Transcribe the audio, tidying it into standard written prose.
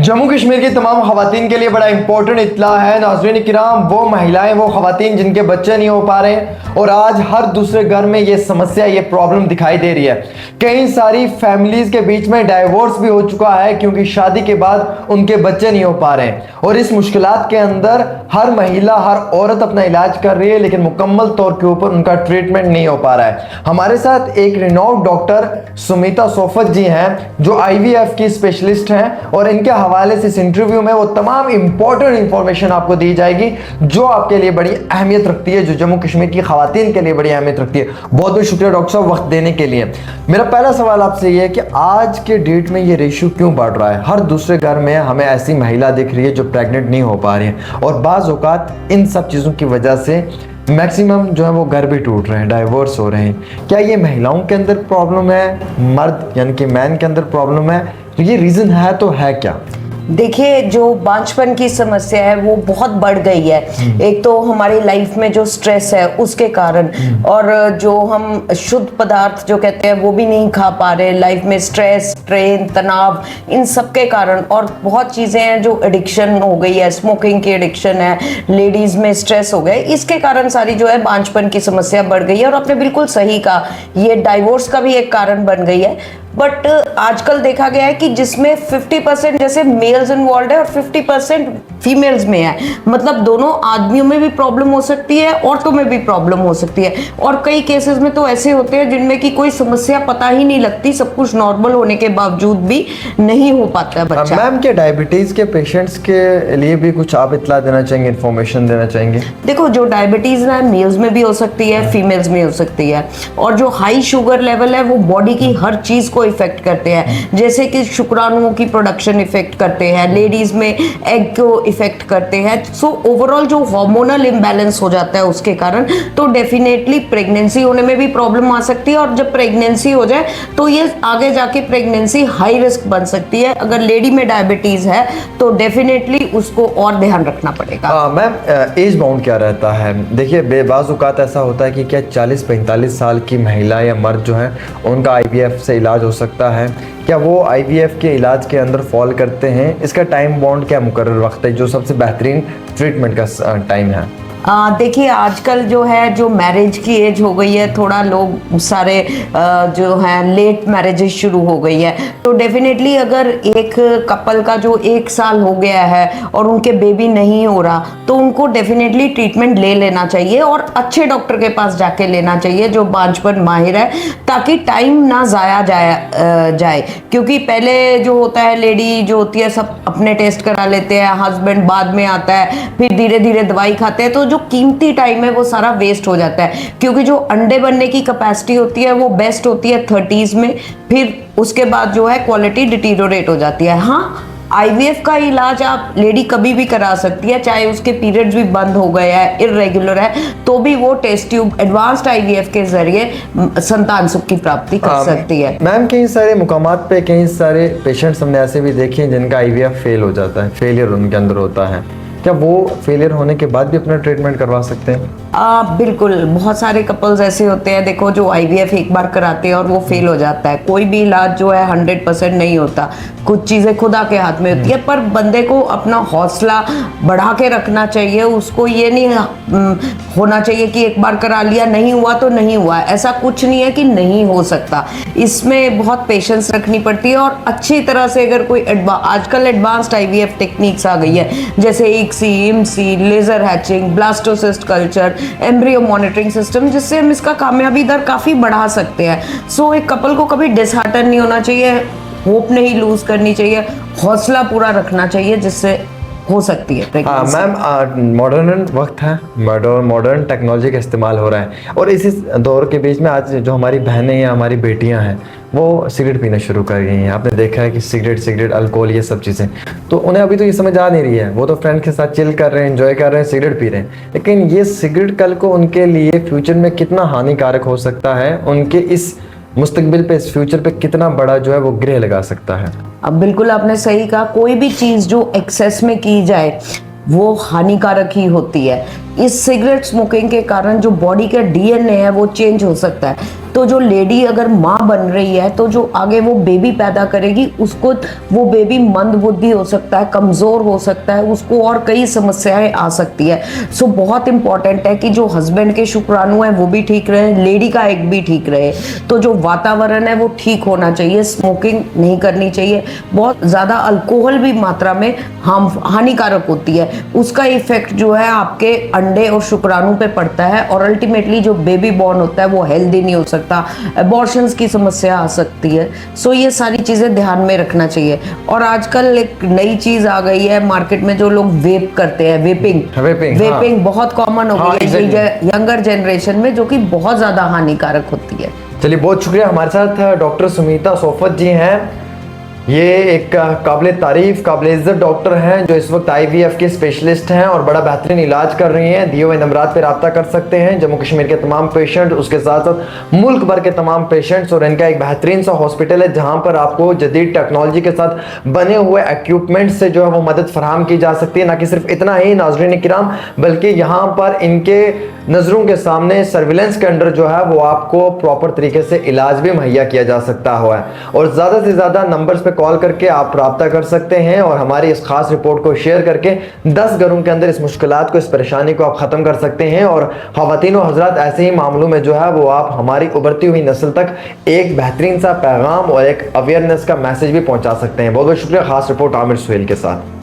जम्मू कश्मीर की तमाम खवातीन के लिए बड़ा इंपॉर्टेंट इत्तला है। नाज़रीन किराम, वो महिलाएं, वो खवातीन जिनके बच्चे नहीं हो पा रहे हैं और आज हर दूसरे घर में ये समस्या, ये प्रॉब्लम दिखाई दे रही है। कई सारी फैमिलीज के बीच में डाइवोर्स भी हो चुका है क्योंकि शादी के बाद उनके बच्चे नहीं हो पा रहे हैं और इस मुश्किलात के अंदर हर महिला, हर औरत अपना इलाज कर रही है लेकिन मुकम्मल तौर के ऊपर उनका ट्रीटमेंट नहीं हो पा रहा है। हमारे साथ एक रिनोन्ड डॉक्टर सुमिता सोफत जी हैं जो IVF की स्पेशलिस्ट हैं और इनके हवाले से इस इंटरव्यू में वो तमाम इंपॉर्टेंट इंफॉर्मेशन आपको दी जाएगी जो आपके लिए बड़ी अहमियत रखती है, जो जम्मू कश्मीर की खवातीन के लिए बड़ी अहमियत रखती है। बहुत बहुत शुक्रिया डॉक्टर साहब वक्त देने के लिए। मेरा पहला सवाल आपसे ये है कि आज के डेट में ये रेशियो क्यों बढ़ रहा है? हर दूसरे घर में हमें ऐसी महिला दिख रही है जो प्रेग्नेंट नहीं हो पा रही है और बाज़ औक़ात इन सब चीज़ों की वजह से मैक्सिमम जो है वो घर भी टूट रहे हैं, डाइवोर्स हो रहे हैं। क्या ये महिलाओं के अंदर प्रॉब्लम है, मर्द यानी कि मैन के अंदर प्रॉब्लम है? तो ये रीज़न है तो है क्या? देखिए, जो बांझपन की समस्या है वो बहुत बढ़ गई है। एक तो हमारी लाइफ में जो स्ट्रेस है उसके कारण, और जो हम शुद्ध पदार्थ जो कहते हैं वो भी नहीं खा पा रहे। लाइफ में स्ट्रेस, स्ट्रेन, तनाव, इन सब के कारण, और बहुत चीज़ें हैं जो एडिक्शन हो गई है, स्मोकिंग की एडिक्शन है, लेडीज़ में स्ट्रेस हो गए, इसके कारण सारी जो है बांझपन की समस्या बढ़ गई है। और आपने बिल्कुल सही कहा, ये डाइवोर्स का भी एक कारण बन गई है। बट आजकल देखा गया है कि जिसमें 50% जैसे मेल्स इन्वॉल्व है और 50% फीमेल्स में है, मतलब दोनों आदमियों में भी प्रॉब्लम हो सकती है, औरतों में भी प्रॉब्लम हो सकती है। और कई केसेस में तो ऐसे होते हैं जिनमें कि कोई समस्या पता ही नहीं लगती, सब कुछ नॉर्मल होने के बावजूद भी नहीं हो पाता है बच्चा। मैम, क्या डायबिटीज के पेशेंट्स के लिए भी कुछ आप इत्तला देना चाहेंगे, इन्फॉर्मेशन देना चाहेंगे? देखो, जो डायबिटीज है मेल्स में भी हो सकती है, फीमेल्स में हो सकती है। और जो हाई शुगर लेवल है वो बॉडी की हर चीज को इफेक्ट करते हैं, जैसे कि शुक्राणुओं की प्रोडक्शन इफेक्ट करते हैं, लेडीज में एग को इफेक्ट करते हैं। सो ओवरऑल जो हार्मोनल इम्बैलेंस हो जाता है उसके कारण तो डेफिनेटली प्रेगनेंसी होने में भी प्रॉब्लम आ सकती है। और जब प्रेगनेंसी हो जाए तो ये आगे जाके प्रेगनेंसी हाई रिस्क बन सकती है। अगर लेडी में डायबिटीज है तो डेफिनेटली उसको और ध्यान रखना पड़ेगा। मैम, एज बाउंड क्या रहता है? देखिए, बेबाज़ औक़ात ऐसा होता है कि क्या 40-45 साल की महिला या मर्द जो है उनका IVF से इलाज हो सकता है? क्या वो IVF के इलाज के अंदर फॉल करते हैं? इसका टाइम बाउंड क्या मुकर्रर वक्त है जो सबसे बेहतरीन ट्रीटमेंट का टाइम है? देखिए, आजकल जो है जो मैरिज की एज हो गई है, थोड़ा लोग सारे जो है लेट मैरिजेस शुरू हो गई है। तो डेफिनेटली अगर एक कपल का जो 1 साल हो गया है और उनके बेबी नहीं हो रहा तो उनको डेफिनेटली ट्रीटमेंट ले लेना चाहिए और अच्छे डॉक्टर के पास जाके लेना चाहिए जो बांझपन माहिर है, ताकि टाइम ना ज़ाया जाए। क्योंकि पहले जो होता है, लेडी जो होती है सब अपने टेस्ट करा लेते हैं, हस्बैंड बाद में आता है, फिर धीरे धीरे दवाई खाते हैं, तो जो कीमती टाइम है वो सारा वेस्ट हो जाता है। क्योंकि जो अंडे बनने की कैपेसिटी होती है वो बेस्ट होती है 30s में, फिर उसके बाद जो है क्वालिटी डिटीरियोरेट हो जाती है। हाँ, IVF का इलाज आप लेडी कभी भी करा सकती है, चाहे उसके पीरियड्स भी बंद हो गए हैं, इर्रेगुलर है, तो भी वो टेस्ट ट्यूब एडवांस्ड IVF के जरिए संतान सुख की प्राप्ति कर सकती है। मैम, कई सारे मुकामात पे कई सारे पेशेंट्स हमने ऐसे भी देखे हैं जिनका IVF फेल हो जाता है, फेलियर उनके अंदर होता है। क्या वो फेलियर होने के बाद भी अपना ट्रीटमेंट करवा सकते हैं? बिल्कुल, बहुत सारे कपल्स ऐसे होते हैं, देखो, जो IVF एक बार कराते हैं और वो फेल हो जाता है। कोई भी इलाज जो है 100% नहीं होता, कुछ चीज़ें खुदा के हाथ में होती है। पर बंदे को अपना हौसला बढ़ा के रखना चाहिए, उसको ये नहीं होना चाहिए कि एक बार करा लिया, नहीं हुआ तो नहीं हुआ। ऐसा कुछ नहीं है कि नहीं हो सकता, इसमें बहुत पेशेंस रखनी पड़ती है। और अच्छी तरह से अगर कोई आजकल एडवांस्ड IVF टेक्निक्स आ गई है, जैसे IMC, laser hatching, blastocyst culture, embryo monitoring system, जिससे हम इसका कामयाबी दर काफ़ी बढ़ा सकते हैं। सो एक कपल को कभी डिसहार्टन नहीं होना चाहिए, होप नहीं लूज करनी चाहिए, हौसला पूरा रखना चाहिए, जिससे हो सकती है प्रेगनेंसी। मैम, मॉडर्न वक्त है, मॉडर्न टेक्नोलॉजी का इस्तेमाल हो रहा है और इसी दौर के बीच में आज जो हमारी बहनें या हमारी बेटियां हैं वो सिगरेट पीना शुरू कर गई हैं। आपने देखा है कि सिगरेट, अल्कोहल, ये सब चीज़ें, तो उन्हें अभी तो ये समझ आ नहीं रही है। वो तो फ्रेंड के साथ चिल कर रहे हैं, एंजॉय कर रहे हैं, सिगरेट पी रहे हैं, लेकिन ये सिगरेट कल को उनके लिए फ्यूचर में कितना हानिकारक हो सकता है, उनके इस मुस्तकबिल पे, इस फ्यूचर पे कितना बड़ा जो है वो ग्रह लगा सकता है। अब बिल्कुल आपने सही कहा, कोई भी चीज़ जो एक्सेस में की जाए वो हानिकारक ही होती है। इस सिगरेट स्मोकिंग के कारण जो बॉडी का DNA है वो चेंज हो सकता है। तो जो लेडी अगर माँ बन रही है तो जो आगे वो बेबी पैदा करेगी उसको, वो बेबी मंदबुद्धि हो सकता है, कमजोर हो सकता है, उसको और कई समस्याएं आ सकती है। सो बहुत इंपॉर्टेंट है कि जो हस्बैंड के शुक्राणु हैं वो भी ठीक रहे, लेडी का एग भी ठीक रहे। तो जो वातावरण है वो ठीक होना चाहिए, स्मोकिंग नहीं करनी चाहिए, बहुत ज़्यादा अल्कोहल भी मात्रा में हानिकारक होती है, उसका इफेक्ट जो है आपके अंडे और शुक्राणु पे पड़ता है और अल्टीमेटली जो बेबी बॉर्न होता है वो हेल्दी नहीं हो सकता, अबॉर्शंस की समस्या आ सकती है। सो ये सारी चीज़ें ध्यान में रखना चाहिए। और आजकल एक नई चीज़ आ गई है मार्केट में, जो लोग वेप करते हैं, वेपिंग बहुत कॉमन हो गई है यंगर जनरेशन में, जो कि बहुत ज़्यादा हानिकारक होती है। चलिए, बहुत शुक्रिया। हमारे साथ डॉक्टर सुमीता सोफत जी हैं। ये एक काबिल तारीफ, काबिल इज्जत डॉक्टर हैं जो इस वक्त IVF के स्पेशलिस्ट हैं और बड़ा बेहतरीन इलाज कर रही हैं। दिए हुए नंबरात पे रब्ता कर सकते हैं। जम्मू कश्मीर के तमाम पेशेंट, उसके साथ साथ मुल्क भर के तमाम पेशेंट्स, और इनका एक बेहतरीन सा हॉस्पिटल है जहाँ पर आपको जदीद टेक्नोलॉजी के साथ बने हुए इक्विपमेंट से जो है वो मदद फराहम की जा सकती है। ना कि सिर्फ इतना ही नाज़रीन किराम, बल्कि यहाँ पर इनके नज़रों के सामने सर्विलेंस के अंडर जो है वो आपको प्रॉपर तरीके से इलाज भी मुहैया किया जा सकता हुआ है। और ज़्यादा से ज़्यादा नंबर्स पे कॉल करके आप रब्ता कर सकते हैं और हमारी इस खास रिपोर्ट को शेयर करके 10 घरों के अंदर इस मुश्किलात को, इस परेशानी को आप ख़त्म कर सकते हैं। और ख़वातीन और हज़रात, ऐसे ही मामलों में जो है वो आप हमारी उभरती हुई नस्ल तक एक बेहतरीन सा पैगाम और एक अवेयरनेस का मैसेज भी पहुँचा सकते हैं। बहुत बहुत शुक्रिया। खास रिपोर्ट आमिर सुहेल के साथ।